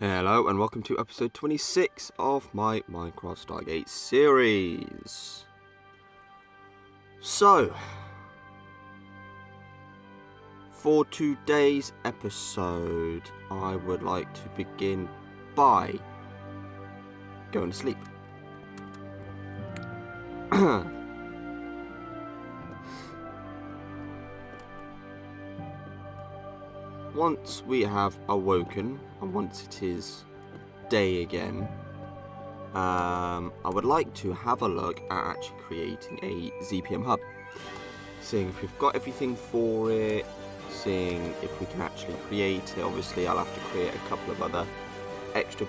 Hello and welcome to episode 26 of my Minecraft Stargate series. So, for today's episode, I would like to begin by going to sleep. Once we have awoken, and once it is day again, I would like to have a look at actually creating a ZPM hub. Seeing if we've got everything for it, seeing if we can actually create it. Obviously, I'll have to create a couple of other extra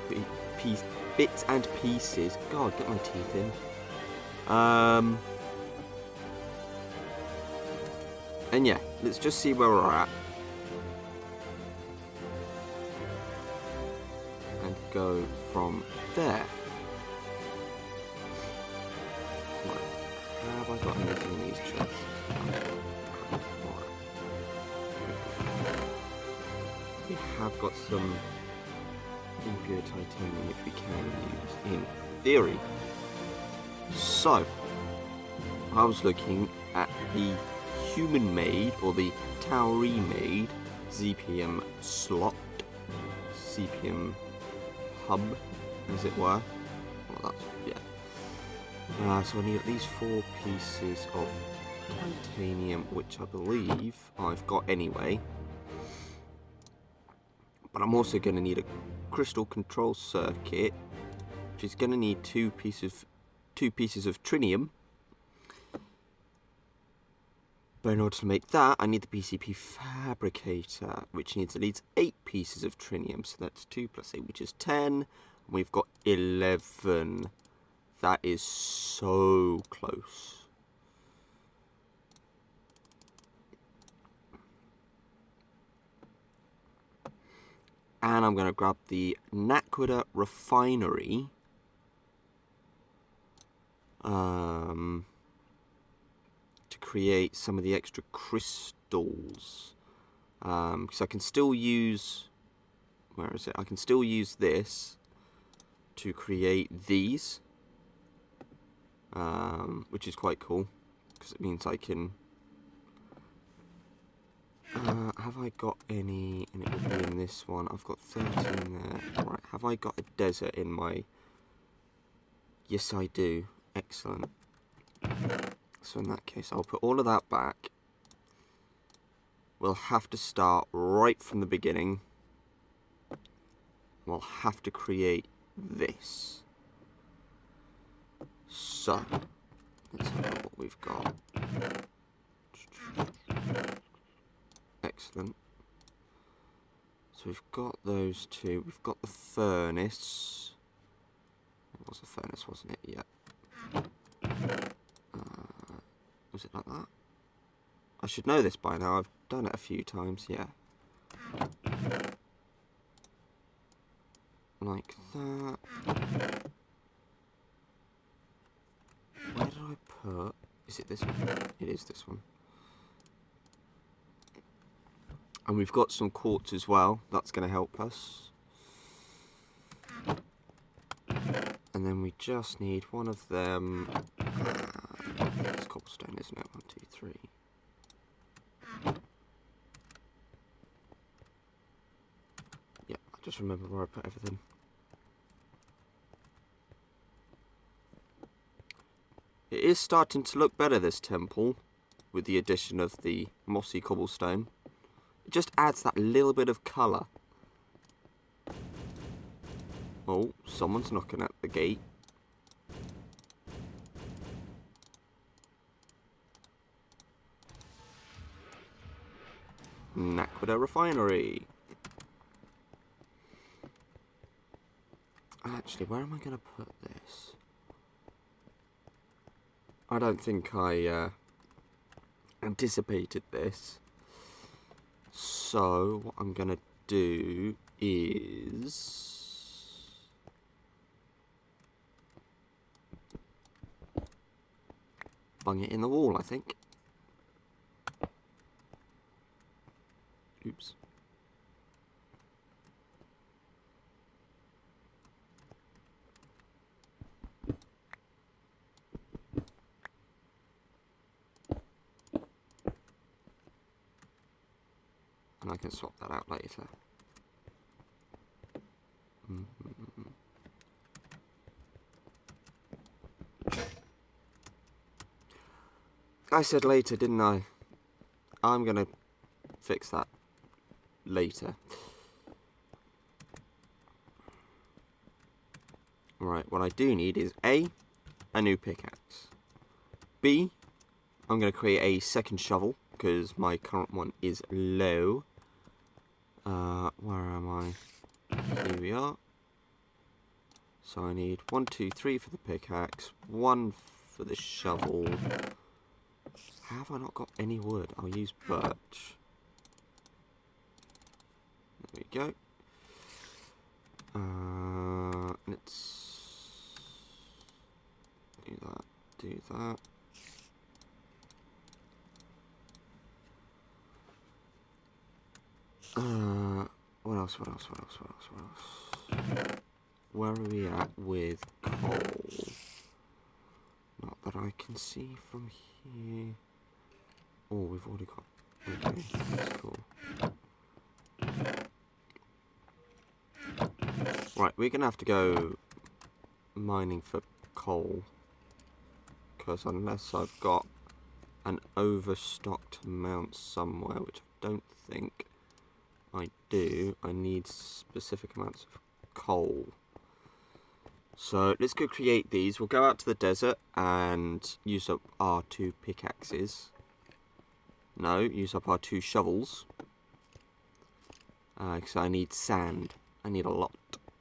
bits and pieces. God, get my teeth in. And yeah, let's just see where we're at. And go from there. Right. Have I got anything in these chests? We have got some impure titanium which we can use in theory. So, I was looking at the human-made or the Tauri-made ZPM slot, ZPM hub, as it were. Well, that's, yeah. So I need at least 4 pieces of titanium, which I believe I've got anyway. But I'm also going to need a crystal control circuit, which is going to need two pieces of trinium. But in order to make that, I need the PCP fabricator, which needs at least 8 pieces of trinium. So that's 2 plus 8, which is 10. And we've got 11. That is so close. And I'm going to grab the Naquita refinery. To create some of the extra crystals. Because I can still use... Where is it? I can still use this to create these. Which is quite cool. Because it means I can... have I got any... And it will be in this one. I've got 13 there. Right, have I got a desert in my... Yes, I do. Excellent. So in that case, I'll put all of that back. We'll have to start right from the beginning. We'll have to create this. So, let's have a look what we've got. Excellent. So we've got those two. We've got the furnace. It was a furnace, wasn't it? Yeah. Was it like that? I should know this by now. I've done it a few times, yeah. Like that. Where did I put... Is it this one? It is this one. And we've got some quartz as well. That's going to help us. And then we just need one of them. It's cobblestone, isn't it? 1, 2, 3. Yeah, I just remember where I put everything. It is starting to look better, this temple, with the addition of the mossy cobblestone. It just adds that little bit of colour. Oh, someone's knocking at the gate. Naquita refinery. Actually, where am I going to put this? I don't think I anticipated this. So, what I'm going to do is... bung it in the wall, I think. Oops. I can swap that out later. I said later, didn't I? I'm gonna fix that later. Right, what I do need is A, a new pickaxe. B, I'm gonna create a second shovel, because my current one is low. Where am I? Here we are. So I need 1, 2, 3 for the pickaxe, 1 for the shovel. Have I not got any wood? I'll use birch. There we go. Let's do that, do that. What else? Where are we at with coal? Not that I can see from here. Oh, we've already got... Okay, that's cool. Right, we're going to have to go mining for coal. Because unless I've got an overstocked amount somewhere, which I don't think I do, I need specific amounts of coal. So let's go create these. We'll go out to the desert and use up our 2 pickaxes. No, use up our 2 shovels. Because I need sand. I need a lot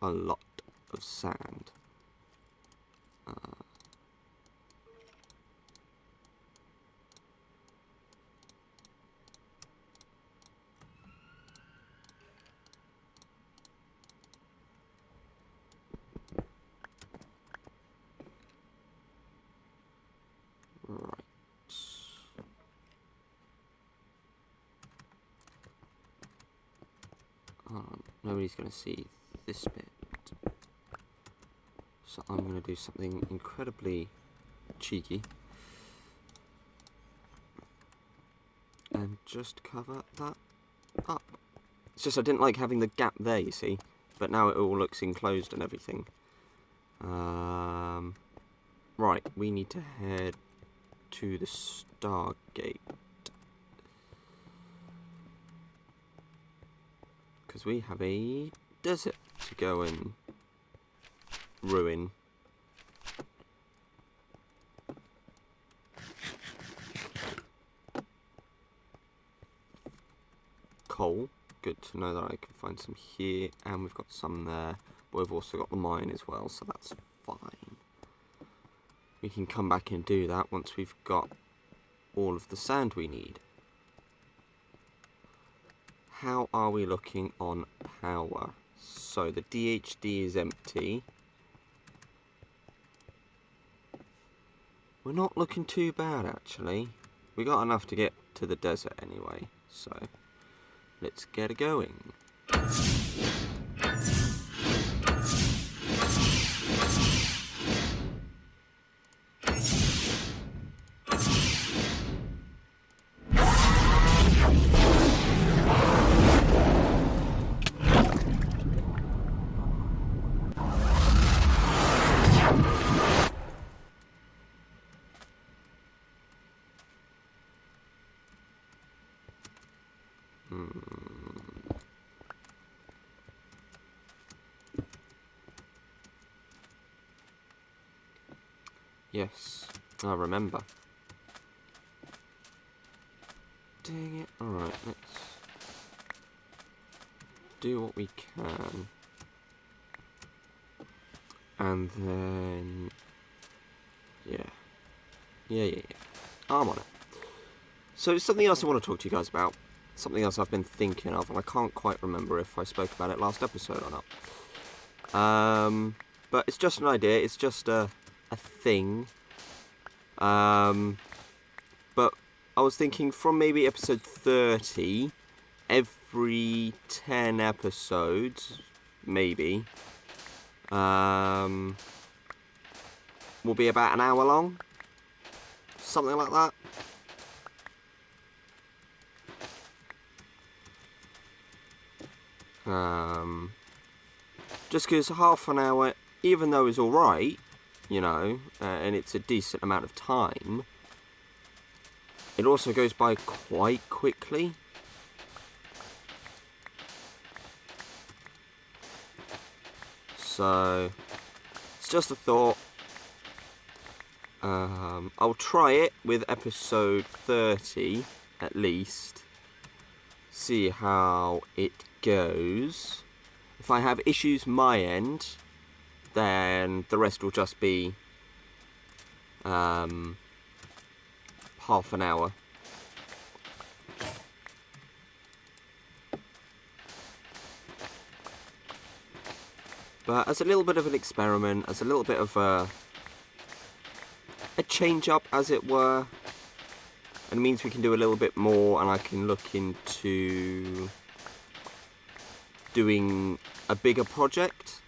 of sand. Right. Nobody's going to see this bit. So I'm going to do something incredibly cheeky. And just cover that up. It's just I didn't like having the gap there, you see. But now it all looks enclosed and everything. Right, we need to head to the Stargate. Because we have a desert to go and ruin. Coal. Good to know that I can find some here, and we've got some there. But we've also got the mine as well, so that's fine. We can come back and do that once we've got all of the sand we need. How are we looking on power? So the DHD is empty. We're not looking too bad, actually. We got enough to get to the desert anyway, so let's get it going. Yes, I remember. Dang it. Alright, let's do what we can. And then... Yeah. I'm on it. So something else I want to talk to you guys about. Something else I've been thinking of, and I can't quite remember if I spoke about it last episode or not. But it's just an idea. It's just a thing. But I was thinking from maybe episode 30, every 10 episodes, maybe, will be about an hour long. Something like that. Just because half an hour, even though it's alright, you know, and it's a decent amount of time, it also goes by quite quickly. So, it's just a thought. I'll try it with episode 30, at least. See how it goes. If I have issues my end, then the rest will just be half an hour. But as a little bit of an experiment, as a little bit of a change up, as it were, and it means we can do a little bit more, and I can look into doing a bigger project.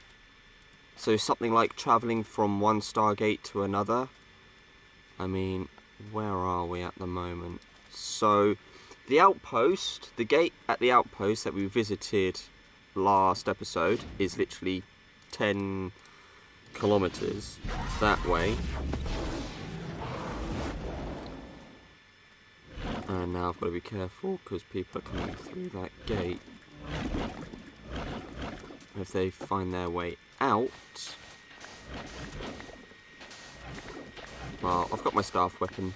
So something like travelling from one Stargate to another. I mean, where are we at the moment? So, the outpost, the gate at the outpost that we visited last episode is literally 10 kilometers that way. And now I've got to be careful because people are coming through that gate. If they find their way out... Well, I've got my staff weapon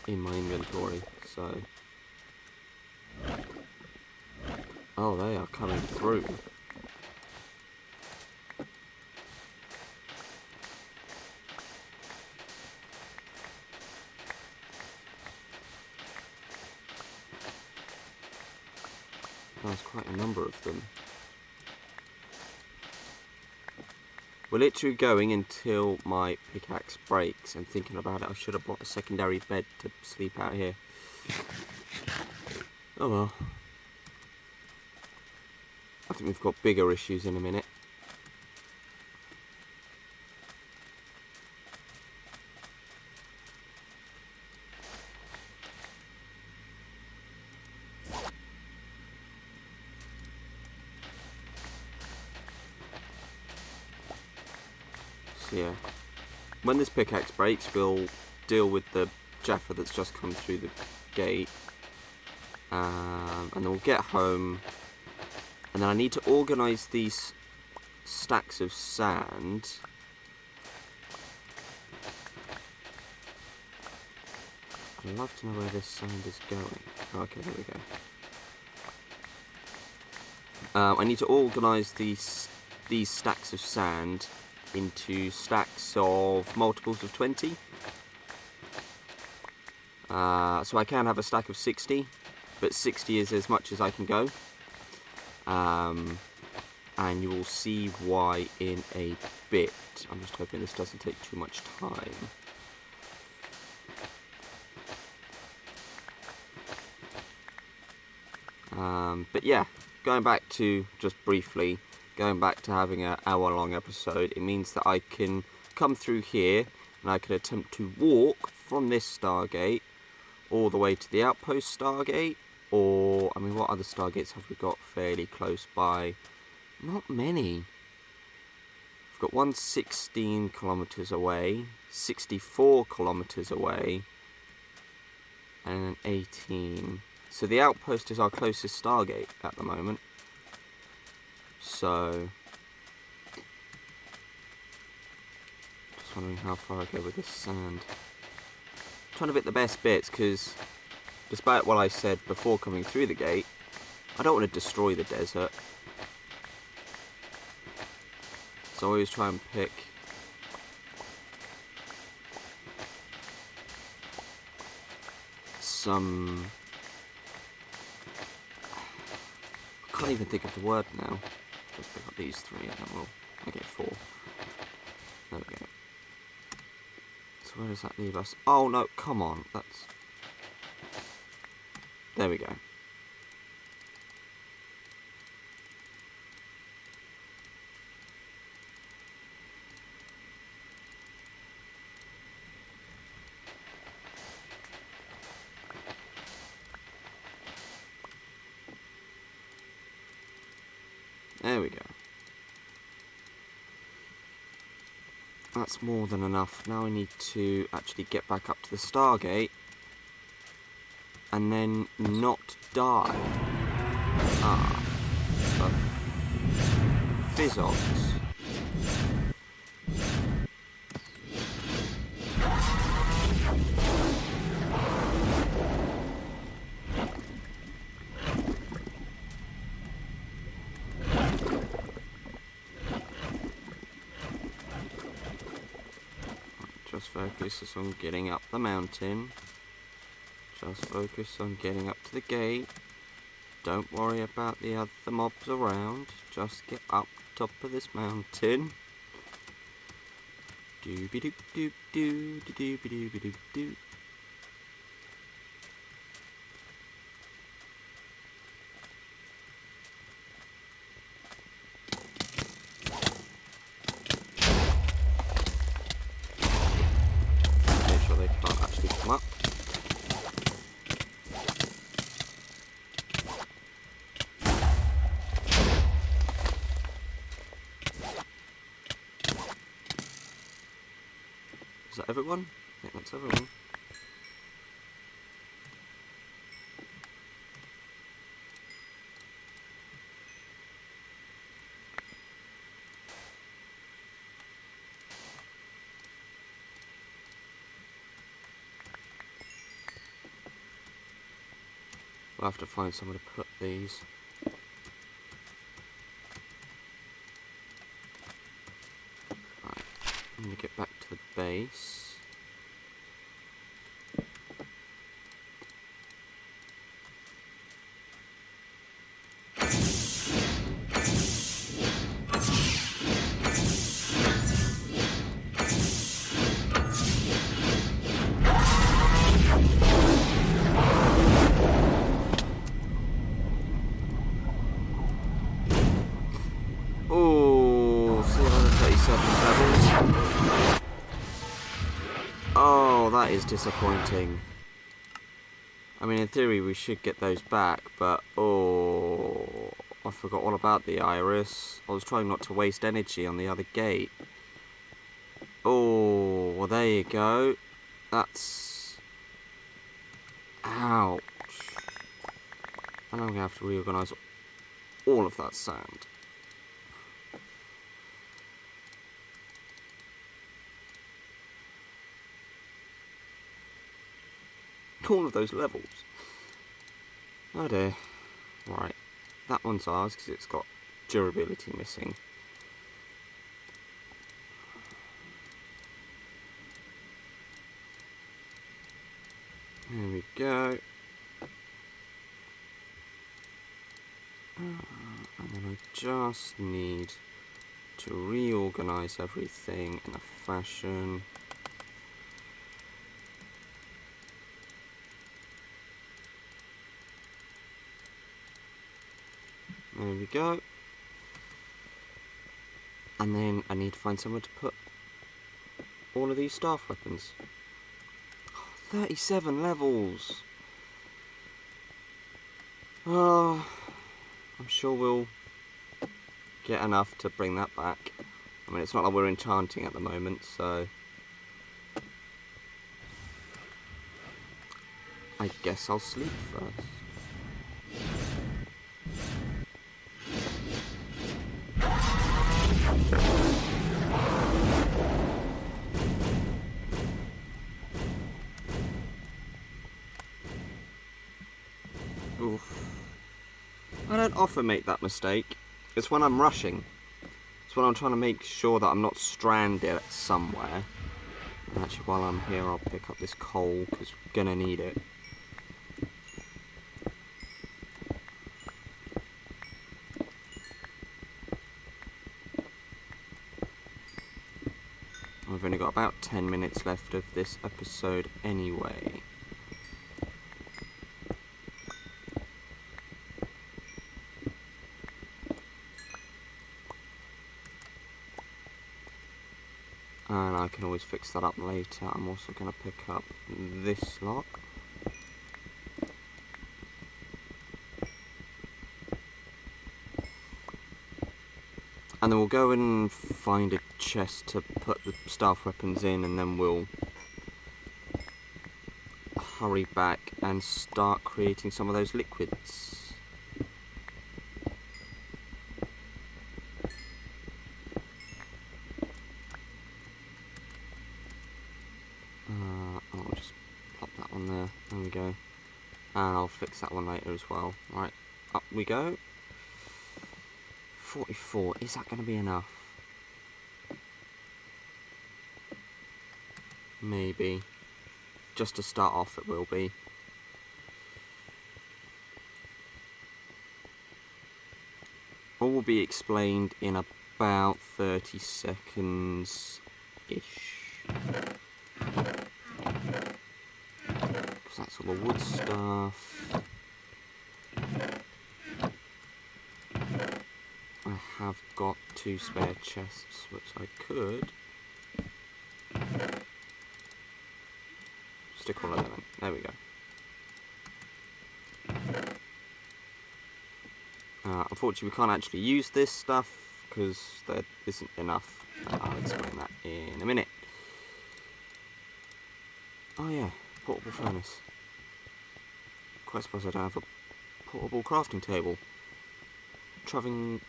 in my inventory, so... Oh, they are coming through. There's quite a number of them. We're literally going until my pickaxe breaks, and thinking about it, I should have bought a secondary bed to sleep out here. Oh well. I think we've got bigger issues in a minute. So yeah, when this pickaxe breaks, we'll deal with the Jaffa that's just come through the gate, and then we'll get home, and then I need to organise these stacks of sand. I'd love to know where this sand is going. Okay, there we go. I need to organise these stacks of sand into stacks of multiples of 20. So I can have a stack of 60, but 60 is as much as I can go. And you will see why in a bit. I'm just hoping this doesn't take too much time. But yeah, going back to, just briefly, going back to having an hour-long episode, it means that I can come through here and I can attempt to walk from this Stargate all the way to the outpost Stargate, or, I mean, what other Stargates have we got fairly close by? Not many. We've got one 16 kilometers away, 64 kilometers away, and an 18. So the outpost is our closest Stargate at the moment. So, just wondering how far I go with this sand. I'm trying to pick the best bits, because despite what I said before coming through the gate, I don't want to destroy the desert. So I always try and pick some... I can't even think of the word now. Just pick up these three and then we'll get 4. There we go. So where does that leave us? Oh no, come on. That's... There we go. There we go. That's more than enough. Now I need to actually get back up to the Stargate and then not die. Ah, for Fizzogs. Just focus on getting up the mountain. Just focus on getting up to the gate. Don't worry about the other mobs around. Just get up top of this mountain. Doobie doop doop doo doobie doobie doop doo. Make sure they can't actually come up. Is that everyone? I think that's everyone. We'll have to find somewhere to put these. Right, I'm going to get back to the base. Oh, 337 levels. Oh, that is disappointing. I mean, in theory, we should get those back, but oh, I forgot all about the iris. I was trying not to waste energy on the other gate. Oh, well, there you go. That's... ouch. And I'm going to have to reorganise all of that sand. All of those levels. Oh dear. Right. That one's ours because it's got durability missing. There we go. And then I just need to reorganise everything in a fashion. There we go. And then I need to find somewhere to put all of these staff weapons. 37 levels! Oh, I'm sure we'll get enough to bring that back. I mean, it's not like we're enchanting at the moment, so... I guess I'll sleep first. Oof. I don't often make that mistake. It's when I'm rushing. It's when I'm trying to make sure that I'm not stranded somewhere. And actually, while I'm here, I'll pick up this coal, because we're gonna need it. We've only got about 10 minutes left of this episode anyway. And I can always fix that up later. I'm also going to pick up this lot. And then we'll go and find a chest to put the staff weapons in, and then we'll hurry back and start creating some of those liquids. I'll just pop that on there. There we go. And I'll fix that one later as well. Right, up we go. 44. Is that going to be enough? Maybe. Just to start off, it will be. All will be explained in about 30 seconds-ish. Because that's all the wood stuff. I have got 2 spare chests, which I could stick all of them in. There we go. Unfortunately, we can't actually use this stuff because there isn't enough. I'll explain that in a minute. Oh yeah, portable furnace. Quite surprised I don't have a portable crafting table. Travel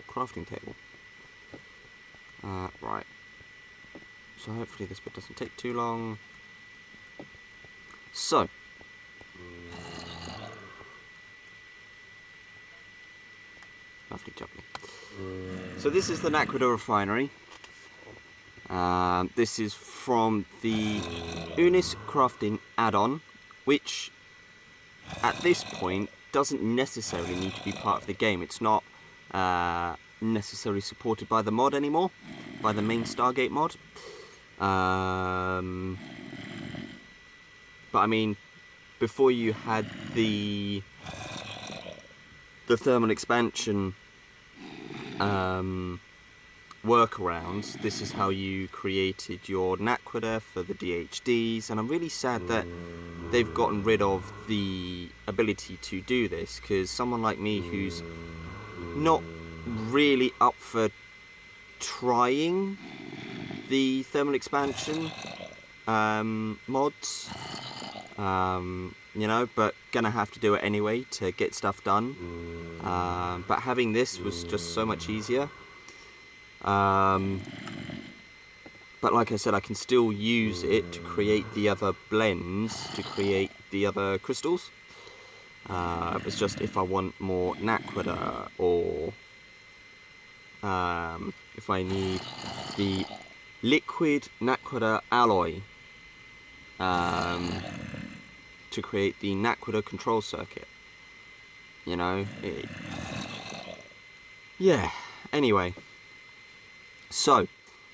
crafting table. Right. So hopefully this bit doesn't take too long. So. Lovely jubbly. So this is the Naquadah refinery. This is from the Unis crafting add-on, which at this point doesn't necessarily need to be part of the game. It's not necessarily supported by the mod anymore, by the main Stargate mod. But I mean, before you had the thermal expansion workarounds, this is how you created your Naquadah for the DHDs, and I'm really sad that they've gotten rid of the ability to do this, because someone like me who's not really up for trying the thermal expansion mods, you know, but gonna have to do it anyway to get stuff done. But having this was just so much easier. But like I said, I can still use it to create the other blends, to create the other crystals. It's just if I want more Naquadah, or if I need the liquid Naquadah alloy to create the Naquadah control circuit. You know, yeah, anyway. So,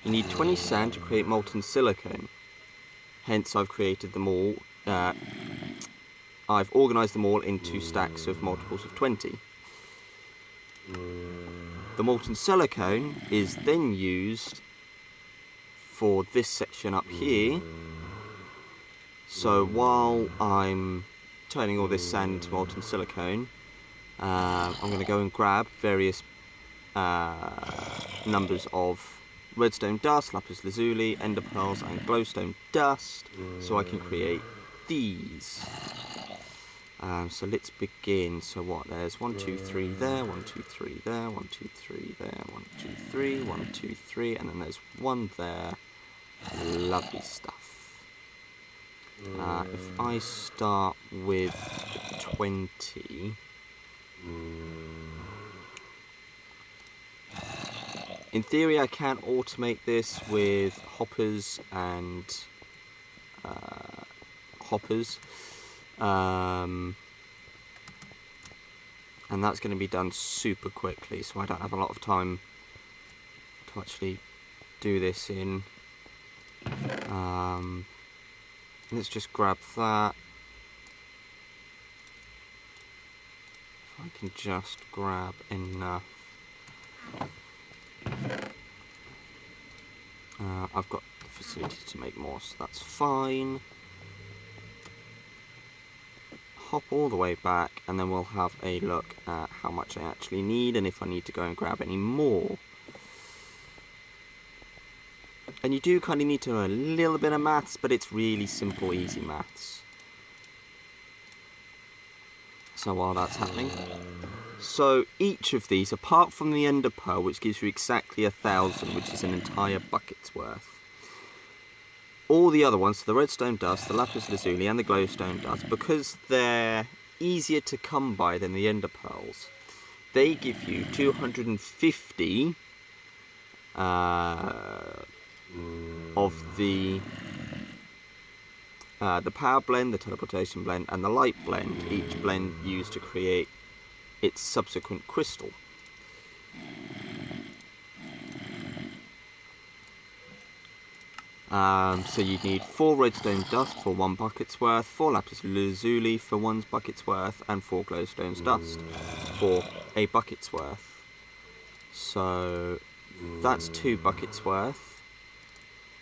you need 20 sand to create molten silicone. Hence, I've created them all. I've organised them all into stacks of multiples of 20. The molten silicone is then used for this section up here. So while I'm turning all this sand into molten silicone, I'm going to go and grab various numbers of redstone dust, lapis lazuli, ender pearls and glowstone dust, so I can create these. So let's begin. So what, there's 1, 2, 3 there, 1, 2, 3 there, 1, 2, 3 there, 1, 2, 3, 1, 2, 3, and then there's 1 there. Lovely stuff. If I start with 20, in theory I can automate this with hoppers and hoppers, and that's going to be done super quickly, so I don't have a lot of time to actually do this in. Let's just grab that. If I can just grab enough. I've got the facility to make more, so that's fine. hop all the way back, and then we'll have a look at how much I actually need and if I need to go and grab any more. And you do kind of need to know a little bit of maths, but it's really simple, easy maths. So while that's happening, so each of these, apart from the ender pearl, which gives you exactly 1,000, which is an entire bucket's worth, all the other ones, so the redstone dust, the lapis lazuli, and the glowstone dust, because they're easier to come by than the ender pearls, they give you 250 of the power blend, the teleportation blend, and the light blend, each blend used to create its subsequent crystal. So you'd need 4 redstone dust for 1 bucket's worth, 4 lapis lazuli for 1 bucket's worth, and 4 glowstone dust for a bucket's worth. So that's 2 buckets worth,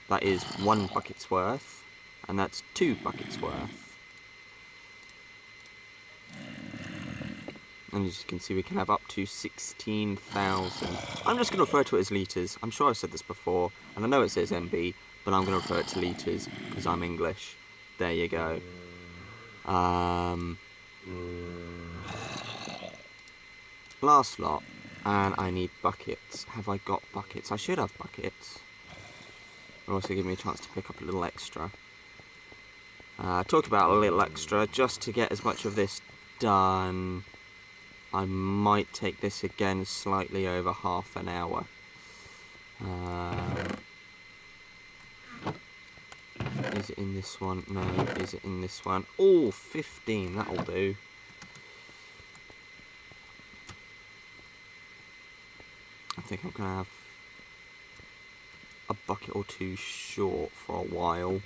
that is 1 bucket's worth, and that's 2 buckets worth. And as you can see, we can have up to 16,000. I'm just going to refer to it as litres. I'm sure I've said this before, and I know it says MB, but I'm going to refer it to litres because I'm English. There you go. Last lot, and I need buckets. Have I got buckets? I should have buckets. It'll also give me a chance to pick up a little extra. Talk about a little extra, just to get as much of this done. I might take this again slightly over half an hour. Is it in this one? No. Is it in this one? Oh, 15. That'll do. I think I'm going to have a bucket or 2 short for a while.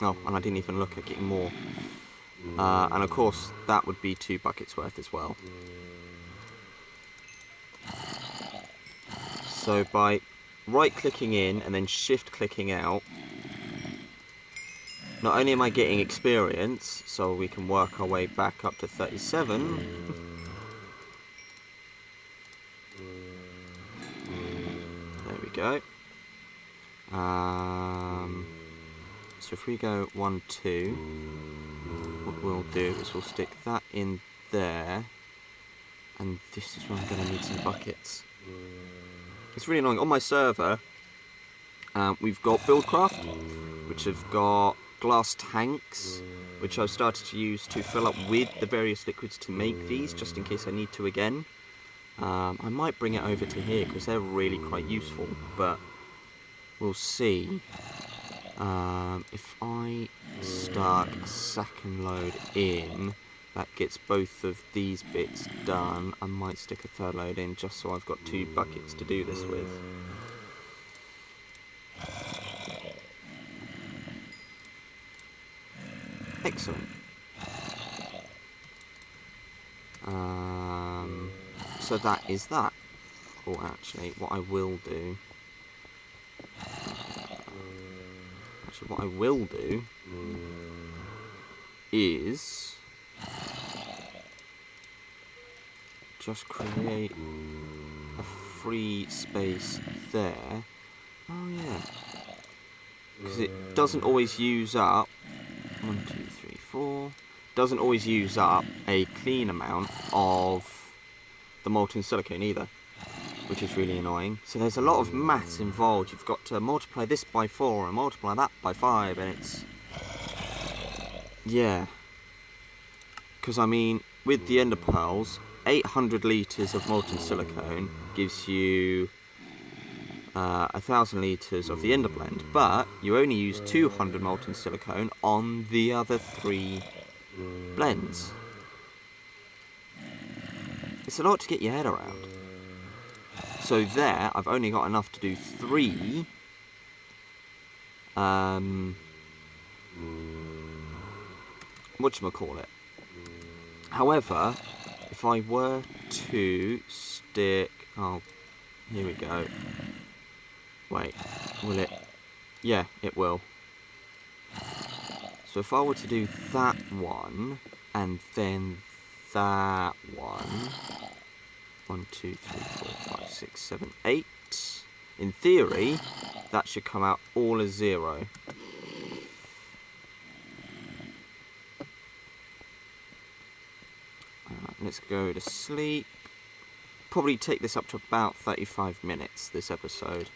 Oh, and I didn't even look at getting more. And of course, that would be 2 buckets worth as well. So by right-clicking in and then shift-clicking out, not only am I getting experience, so we can work our way back up to 37. There we go. So if we go 1, 2, what we'll do is we'll stick that in there, and this is where I'm going to need some buckets. It's really annoying. On my server, we've got Buildcraft, which have got glass tanks, which I've started to use to fill up with the various liquids to make these, just in case I need to again. I might bring it over to here, because they're really quite useful, but we'll see. If I start a second load in, that gets both of these bits done. I might stick a third load in just so I've got 2 buckets to do this with. Excellent. So that is that. Or actually, what I will do... what I will do is just create a free space there. Oh yeah, because it doesn't always use up 1, 2, 3, 4. Doesn't always use up a clean amount of the molten silicone either, which is really annoying. So there's a lot of maths involved. You've got to multiply this by 4 and multiply that by 5, and it's... yeah. Because, I mean, with the ender pearls, 800 litres of molten silicone gives you 1,000 litres of the ender blend, but you only use 200 molten silicone on the other 3 blends. It's a lot to get your head around. So there, I've only got enough to do 3. Whatchamacallit. However, if I were to stick... oh, here we go. Wait, will it... Yeah, it will. So if I were to do that one, and then that one... 1, 2, 3, 4, 5, 6, 7, 8. In theory, that should come out all as 0. Let's go to sleep. Probably take this up to about 35 minutes, this episode.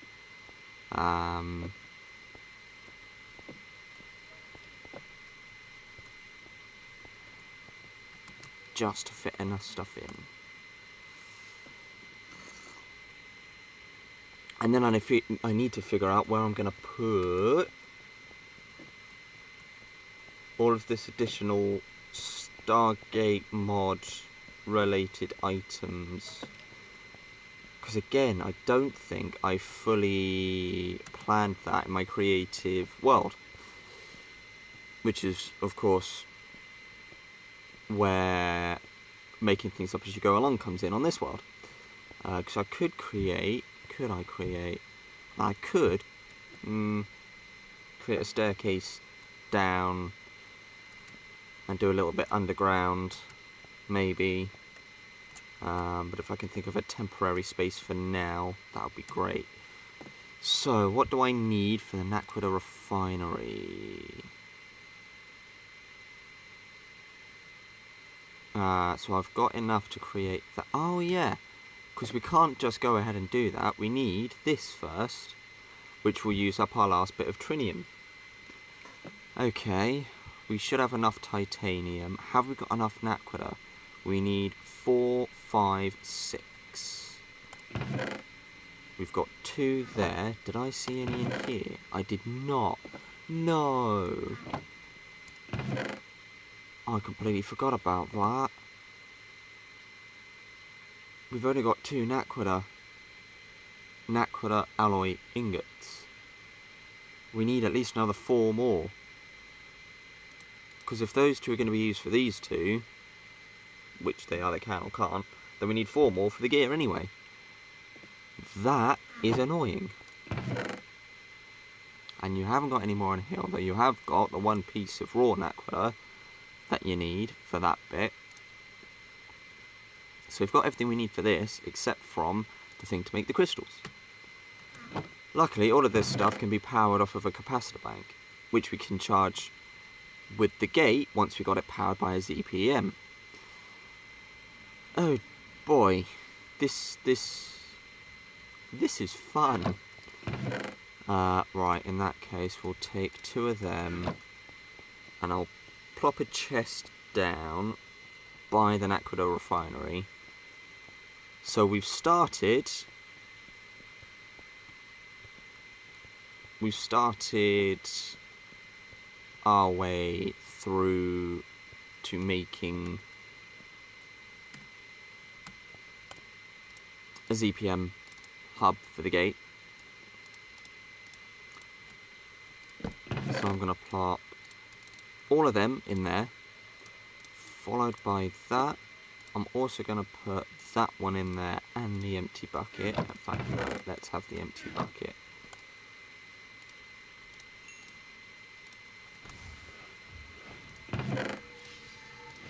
Just to fit enough stuff in. And then I need to figure out where I'm going to put all of this additional Stargate mod related items. Because again, I don't think I fully planned that in my creative world. Which is, of course, where making things up as you go along comes in on this world. Because I could create... I could create a staircase down and do a little bit underground, maybe. But if I can think of a temporary space for now, that would be great. So, what do I need for the Naquita refinery? So I've got enough to create that. Oh yeah, because we can't just go ahead and do that. We need this first, which will use up our last bit of trinium. Okay, we should have enough titanium. Have we got enough Naquita? We need 4, 5, 6. We've got 2 there. Did I see any in here? I did not. No. I completely forgot about that. We've only got 2 Naquita alloy ingots. We need at least another 4 more. Because if those 2 are going to be used for these 2, which they either can or can't, then we need 4 more for the gear anyway. That is annoying. And you haven't got any more in here, although you have got the 1 piece of raw Naquita that you need for that bit. So we've got everything we need for this, except from the thing to make the crystals. Luckily, all of this stuff can be powered off of a capacitor bank, which we can charge with the gate once we got it powered by a ZPM. Oh boy, this is fun. Right, in that case, we'll take 2 of them, and I'll plop a chest down by the Naquita refinery. So we've started our way through to making a ZPM hub for the gate. So I'm going to plop all of them in there, followed by that. I'm also going to put that one in there and the empty bucket. In fact, no, let's have the empty bucket.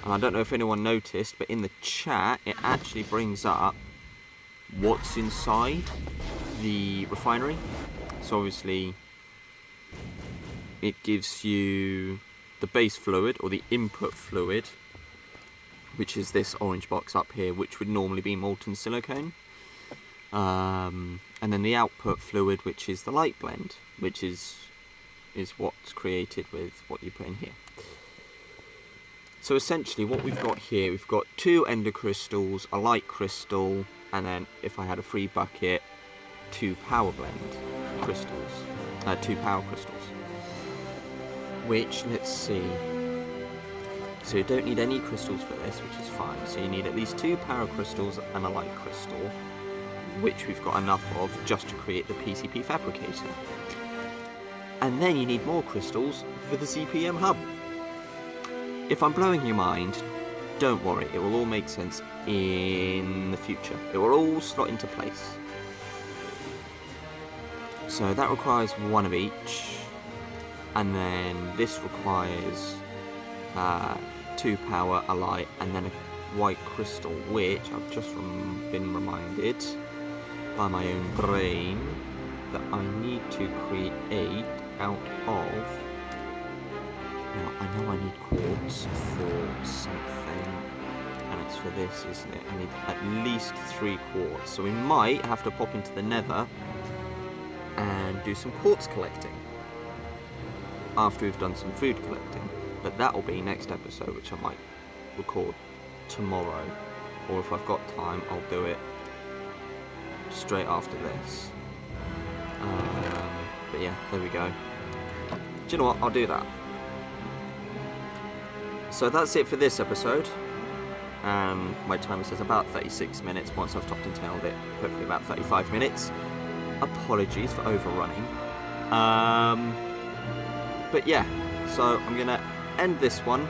And I don't know if anyone noticed, but in the chat, it actually brings up what's inside the refinery. So obviously, it gives you the base fluid, or the input fluid, which is this orange box up here, which would normally be molten silicone. And then the output fluid, which is the light blend, which is what's created with what you put in here. So essentially what we've got here, we've got 2 ender crystals, a light crystal, and then if I had a free bucket, 2 power blend crystals, 2 power crystals. Which, let's see, so you don't need any crystals for this, which is fine. So you need at least 2 power crystals and a light crystal, which we've got enough of just to create the PCP fabricator. And then you need more crystals for the ZPM hub. If I'm blowing your mind, don't worry, it will all make sense in the future. It will all slot into place. So that requires one of each, and then this requires 2 power, a light, and then a white crystal, which I've just been reminded by my own brain that I need to create out of. Now, I know I need quartz for something, and it's for this, isn't it? I need at least 3 quartz, so we might have to pop into the nether and do some quartz collecting after we've done some food collecting. But that'll be next episode, which I might record tomorrow, or if I've got time, I'll do it straight after this. But yeah, there we go. Do you know what? I'll do that. So that's it for this episode. My timer says about 36 minutes. Once I've topped and tailed it, hopefully about 35 minutes. Apologies for overrunning. But yeah, so I'm gonna end this one,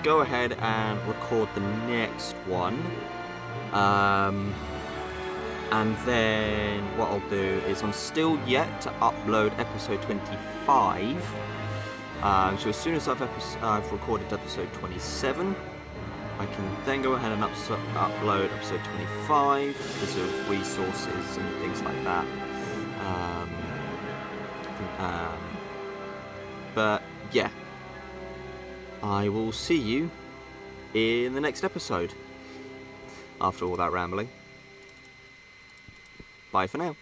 go ahead and record the next one, and then what I'll do is I'm still yet to upload episode 25, so as soon as I've recorded episode 27, I can then go ahead and upload episode 25 because of resources and things like that. But yeah, I will see you in the next episode after all that rambling. Bye for now.